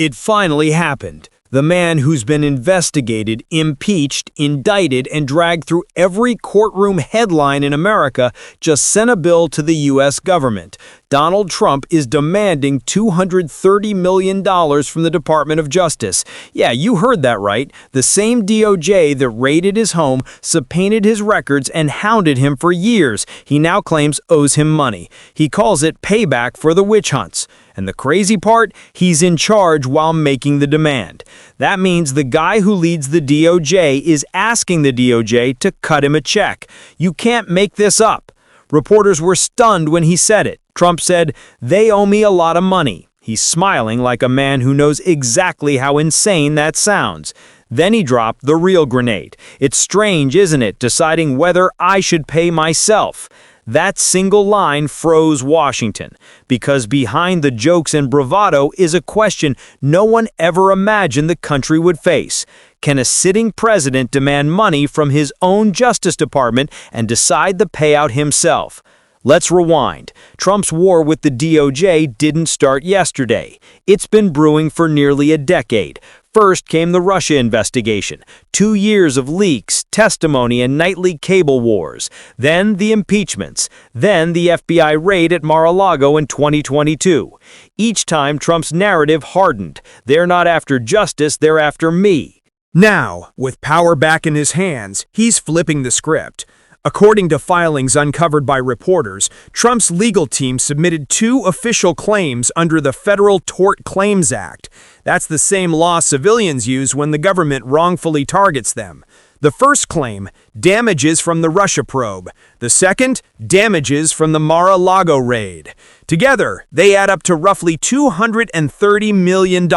It finally happened. The man who's been investigated, impeached, indicted, and dragged through every courtroom headline in America just sent a bill to the U.S. government. Donald Trump is demanding $230 million from the Department of Justice. Yeah, you heard that right. The same DOJ that raided his home, subpoenaed his records, and hounded him for years, he now claims owes him money. He calls it payback for the witch hunts. And the crazy part, he's in charge while making the demand. That means the guy who leads the DOJ is asking the DOJ to cut him a check. You can't make this up. Reporters were stunned when he said it. Trump said, "They owe me a lot of money." He's smiling like a man who knows exactly how insane that sounds. Then he dropped the real grenade. It's strange, isn't it, deciding whether I should pay myself. That single line froze Washington, because behind the jokes and bravado is a question no one ever imagined the country would face. Can a sitting president demand money from his own Justice Department and decide the payout himself? Let's rewind. Trump's war with the DOJ didn't start yesterday. It's been brewing for nearly a decade. First came the Russia investigation, 2 years of leaks, testimony, and nightly cable wars. Then the impeachments. Then the FBI raid at Mar-a-Lago in 2022. Each time Trump's narrative hardened. They're not after justice, they're after me. Now, with power back in his hands, he's flipping the script. According to filings uncovered by reporters, Trump's legal team submitted 2 official claims under the Federal Tort Claims Act. That's the same law civilians use when the government wrongfully targets them. The first claim, damages from the Russia probe. The second, damages from the Mar-a-Lago raid. Together, they add up to roughly $230 million.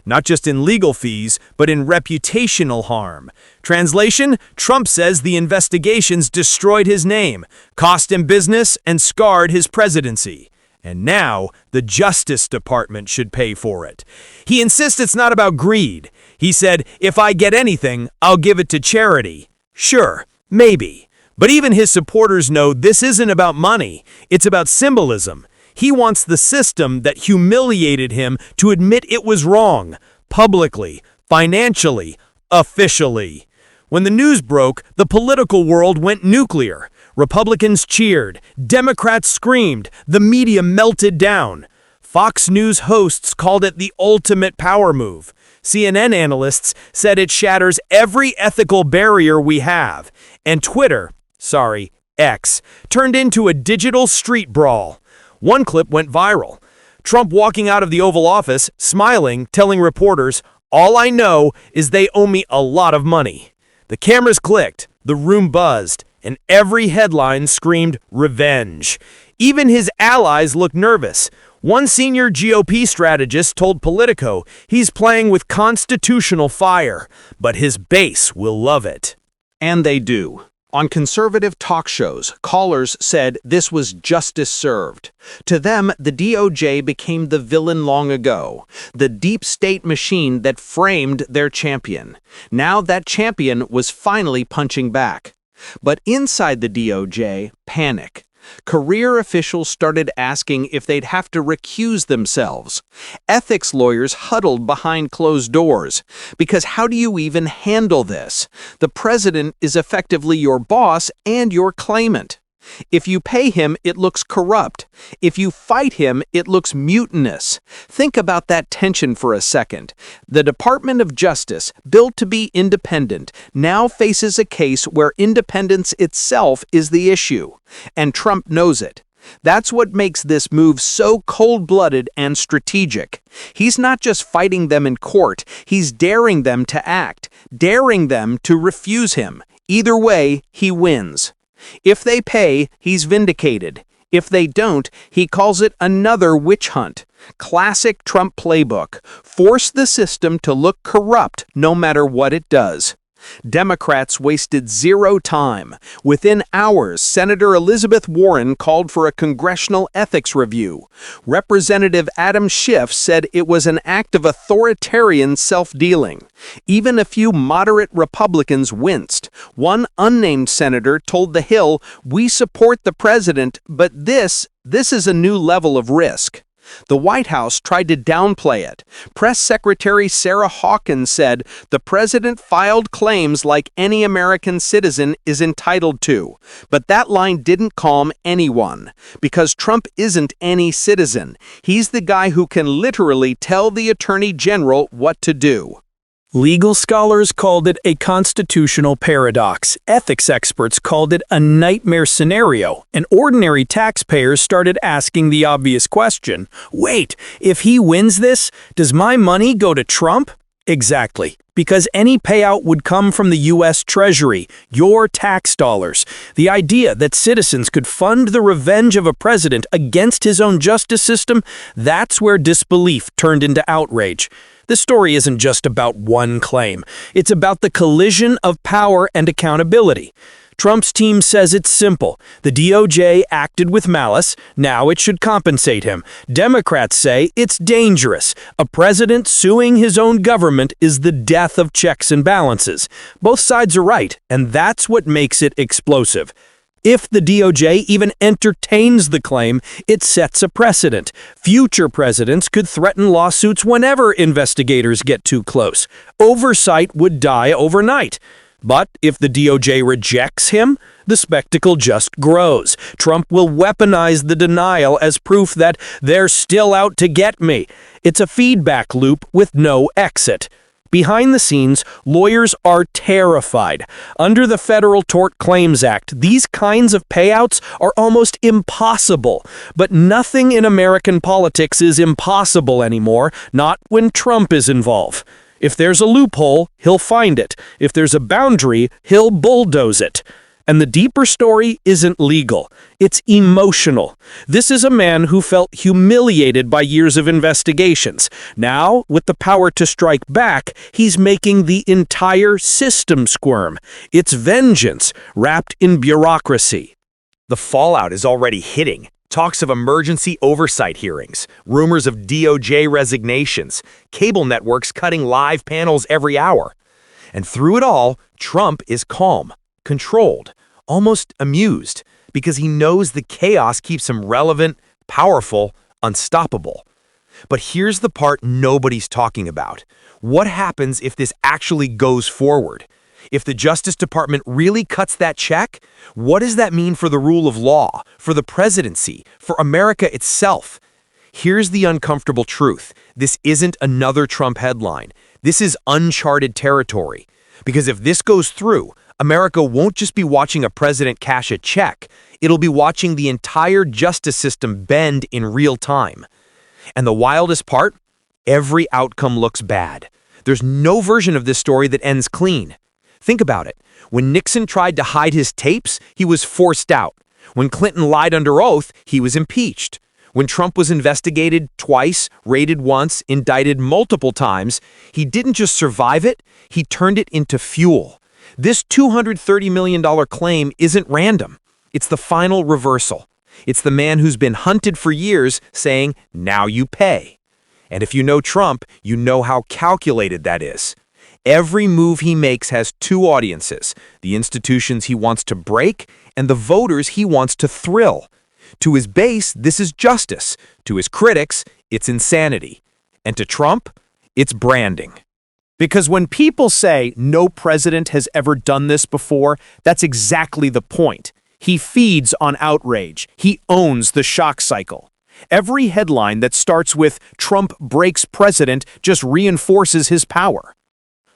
Not just in legal fees, but in reputational harm. Translation, Trump says the investigations destroyed his name, cost him business, and scarred his presidency. And now, the Justice Department should pay for it. He insists it's not about greed. He said, "If I get anything, I'll give it to charity." Sure, maybe. But even his supporters know this isn't about money. It's about symbolism. He wants the system that humiliated him to admit it was wrong, publicly, financially, officially. When the news broke, the political world went nuclear. Republicans cheered, Democrats screamed, the media melted down. Fox News hosts called it the ultimate power move. CNN analysts said it shatters every ethical barrier we have. And Twitter, X, turned into a digital street brawl. One clip went viral. Trump walking out of the Oval Office, smiling, telling reporters, "All I know is they owe me a lot of money." The cameras clicked, the room buzzed, and every headline screamed revenge. Even his allies looked nervous. One senior GOP strategist told Politico he's playing with constitutional fire, but his base will love it. And they do. On conservative talk shows, callers said this was justice served. To them, the DOJ became the villain long ago, the deep state machine that framed their champion. Now that champion was finally punching back. But inside the DOJ, panic. Career officials started asking if they'd have to recuse themselves. Ethics lawyers huddled behind closed doors. Because how do you even handle this? The president is effectively your boss and your claimant. If you pay him, it looks corrupt. If you fight him, it looks mutinous. Think about that tension for a second. The Department of Justice, built to be independent, now faces a case where independence itself is the issue. And Trump knows it. That's what makes this move so cold-blooded and strategic. He's not just fighting them in court, he's daring them to act, daring them to refuse him. Either way, he wins. If they pay, he's vindicated. If they don't, he calls it another witch hunt. Classic Trump playbook. Force the system to look corrupt no matter what it does. Democrats wasted zero time. Within hours, Senator Elizabeth Warren called for a congressional ethics review. Representative Adam Schiff said it was an act of authoritarian self-dealing. Even a few moderate Republicans winced. One unnamed senator told The Hill, "We support the president, but this is a new level of risk." The White House tried to downplay it. Press Secretary Sarah Hawkins said the president filed claims like any American citizen is entitled to. But that line didn't calm anyone, because Trump isn't any citizen. He's the guy who can literally tell the Attorney General what to do. Legal scholars called it a constitutional paradox. Ethics experts called it a nightmare scenario. And ordinary taxpayers started asking the obvious question, wait, if he wins this, does my money go to Trump? Exactly. Because any payout would come from the U.S. Treasury, your tax dollars. The idea that citizens could fund the revenge of a president against his own justice system, that's where disbelief turned into outrage. This story isn't just about one claim. It's about the collision of power and accountability. Trump's team says it's simple. The DOJ acted with malice. Now it should compensate him. Democrats say it's dangerous. A president suing his own government is the death of checks and balances. Both sides are right, and that's what makes it explosive. If the DOJ even entertains the claim, it sets a precedent. Future presidents could threaten lawsuits whenever investigators get too close. Oversight would die overnight. But if the DOJ rejects him, the spectacle just grows. Trump will weaponize the denial as proof that they're still out to get me. It's a feedback loop with no exit. Behind the scenes, lawyers are terrified. Under the Federal Tort Claims Act, these kinds of payouts are almost impossible. But nothing in American politics is impossible anymore, not when Trump is involved. If there's a loophole, he'll find it. If there's a boundary, he'll bulldoze it. And the deeper story isn't legal. It's emotional. This is a man who felt humiliated by years of investigations. Now, with the power to strike back, he's making the entire system squirm. It's vengeance wrapped in bureaucracy. The fallout is already hitting. Talks of emergency oversight hearings, rumors of DOJ resignations, cable networks cutting live panels every hour. And through it all, Trump is calm, controlled, almost amused, because he knows the chaos keeps him relevant, powerful, unstoppable. But here's the part nobody's talking about. What happens if this actually goes forward? If the Justice Department really cuts that check, what does that mean for the rule of law, for the presidency, for America itself? Here's the uncomfortable truth. This isn't another Trump headline. This is uncharted territory. Because if this goes through, America won't just be watching a president cash a check. It'll be watching the entire justice system bend in real time. And the wildest part? Every outcome looks bad. There's no version of this story that ends clean. Think about it. When Nixon tried to hide his tapes, he was forced out. When Clinton lied under oath, he was impeached. When Trump was investigated twice, raided once, indicted multiple times, he didn't just survive it, he turned it into fuel. This $230 million claim isn't random. It's the final reversal. It's the man who's been hunted for years saying, now you pay. And if you know Trump, you know how calculated that is. Every move he makes has two audiences, the institutions he wants to break and the voters he wants to thrill. To his base, this is justice. To his critics, it's insanity. And to Trump, it's branding. Because when people say no president has ever done this before, that's exactly the point. He feeds on outrage. He owns the shock cycle. Every headline that starts with "Trump breaks president" just reinforces his power.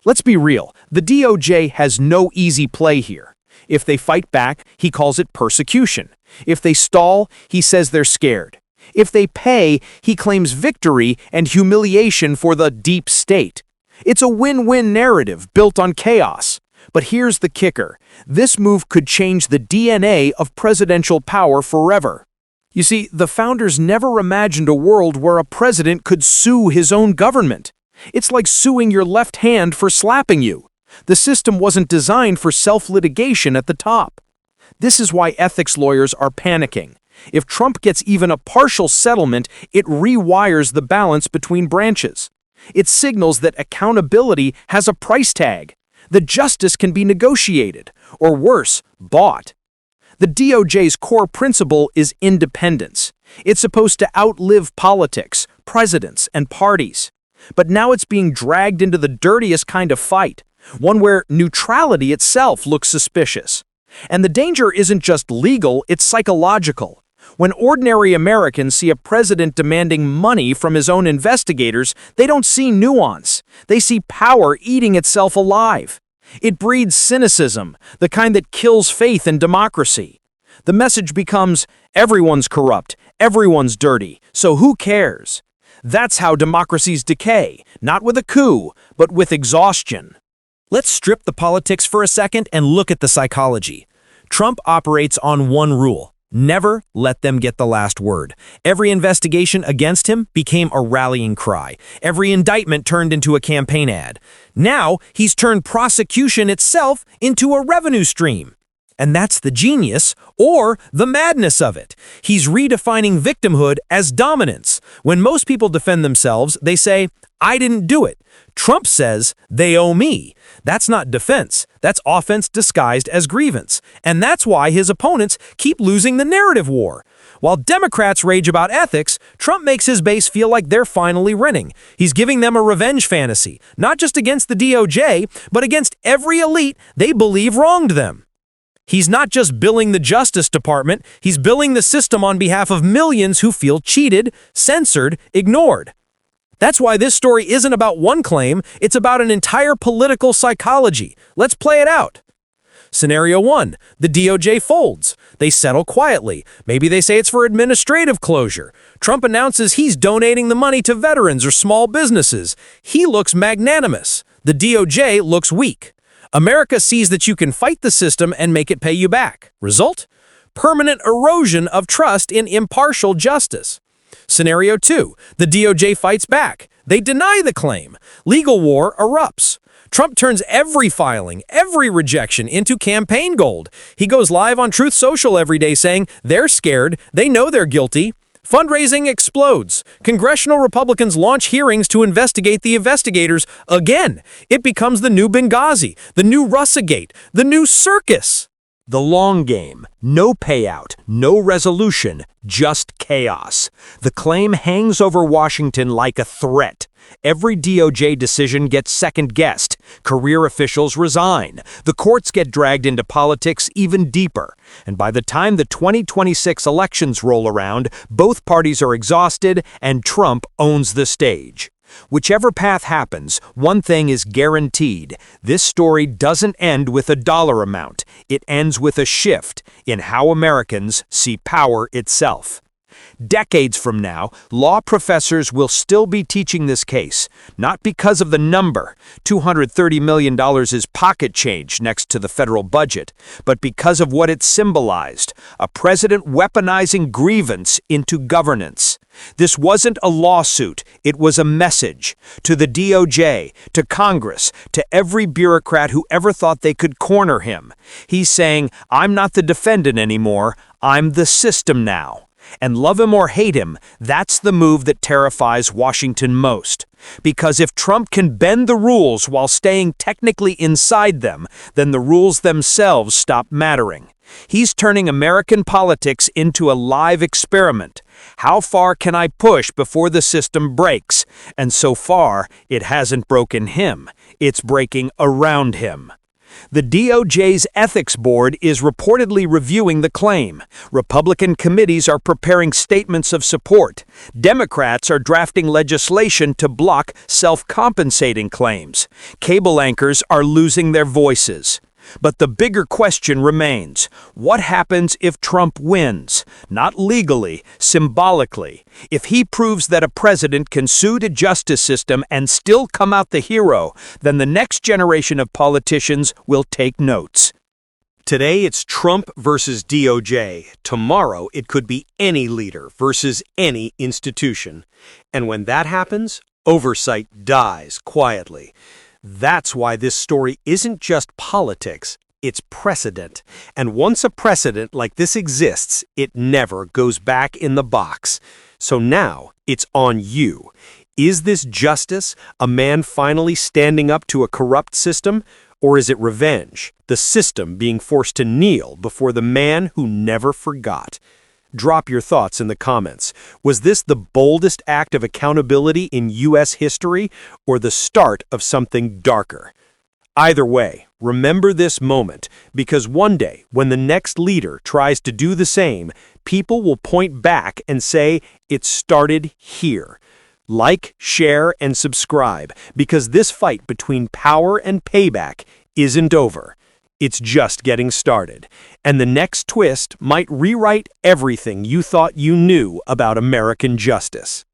Let's be real, the DOJ has no easy play here. If they fight back, he calls it persecution. If they stall, he says they're scared. If they pay, he claims victory and humiliation for the deep state. It's a win-win narrative built on chaos. But here's the kicker. This move could change the DNA of presidential power forever. You see, the founders never imagined a world where a president could sue his own government. It's like suing your left hand for slapping you. The system wasn't designed for self-litigation at the top. This is why ethics lawyers are panicking. If Trump gets even a partial settlement, it rewires the balance between branches. It signals that accountability has a price tag. The justice can be negotiated, or worse, bought. The DOJ's core principle is independence. It's supposed to outlive politics, presidents, and parties. But now it's being dragged into the dirtiest kind of fight, one where neutrality itself looks suspicious. And the danger isn't just legal, it's psychological. When ordinary Americans see a president demanding money from his own investigators, they don't see nuance. They see power eating itself alive. It breeds cynicism, the kind that kills faith in democracy. The message becomes, everyone's corrupt, everyone's dirty, so who cares? That's how democracies decay, not with a coup, but with exhaustion. Let's strip the politics for a second and look at the psychology. Trump operates on one rule: never let them get the last word. Every investigation against him became a rallying cry. Every indictment turned into a campaign ad. Now, he's turned prosecution itself into a revenue stream. And that's the genius, or the madness of it. He's redefining victimhood as dominance. When most people defend themselves, they say, "I didn't do it." Trump says, "They owe me." That's not defense. That's offense disguised as grievance. And that's why his opponents keep losing the narrative war. While Democrats rage about ethics, Trump makes his base feel like they're finally winning. He's giving them a revenge fantasy, not just against the DOJ, but against every elite they believe wronged them. He's not just billing the Justice Department, he's billing the system on behalf of millions who feel cheated, censored, ignored. That's why this story isn't about one claim, it's about an entire political psychology. Let's play it out. Scenario 1, the DOJ folds. They settle quietly. Maybe they say it's for administrative closure. Trump announces he's donating the money to veterans or small businesses. He looks magnanimous. The DOJ looks weak. America sees that you can fight the system and make it pay you back. Result? Permanent erosion of trust in impartial justice. Scenario 2, the DOJ fights back. They deny the claim. Legal war erupts. Trump turns every filing, every rejection into campaign gold. He goes live on Truth Social every day saying they're scared, they know they're guilty. Fundraising explodes. Congressional Republicans launch hearings to investigate the investigators again. It becomes the new Benghazi, the new Russagate, the new circus. The long game. No payout, no resolution, just chaos. The claim hangs over Washington like a threat. Every DOJ decision gets second-guessed. Career officials resign. The courts get dragged into politics even deeper. And by the time the 2026 elections roll around, both parties are exhausted and Trump owns the stage. Whichever path happens, one thing is guaranteed. This story doesn't end with a dollar amount. It ends with a shift in how Americans see power itself. Decades from now, law professors will still be teaching this case, not because of the number, $230 million is pocket change next to the federal budget, but because of what it symbolized, a president weaponizing grievance into governance. This wasn't a lawsuit, it was a message to the DOJ, to Congress, to every bureaucrat who ever thought they could corner him. He's saying, I'm not the defendant anymore, I'm the system now. And love him or hate him, that's the move that terrifies Washington most. Because if Trump can bend the rules while staying technically inside them, then the rules themselves stop mattering. He's turning American politics into a live experiment. How far can I push before the system breaks? And so far, it hasn't broken him. It's breaking around him. The DOJ's ethics board is reportedly reviewing the claim. Republican committees are preparing statements of support. Democrats are drafting legislation to block self-compensating claims. Cable anchors are losing their voices. But the bigger question remains. What happens if Trump wins? Not legally, symbolically. If he proves that a president can sue the justice system and still come out the hero, then the next generation of politicians will take notes. Today it's Trump versus DOJ. Tomorrow it could be any leader versus any institution. And when that happens, oversight dies quietly. That's why this story isn't just politics, it's precedent. And once a precedent like this exists, it never goes back in the box. So now, it's on you. Is this justice, a man finally standing up to a corrupt system? Or is it revenge, the system being forced to kneel before the man who never forgot? Drop your thoughts in the comments. Was this the boldest act of accountability in U.S. history or the start of something darker? Either way, remember this moment, because one day, when the next leader tries to do the same, people will point back and say, it started here. Like, share, and subscribe, because this fight between power and payback isn't over. It's just getting started. And the next twist might rewrite everything you thought you knew about American justice.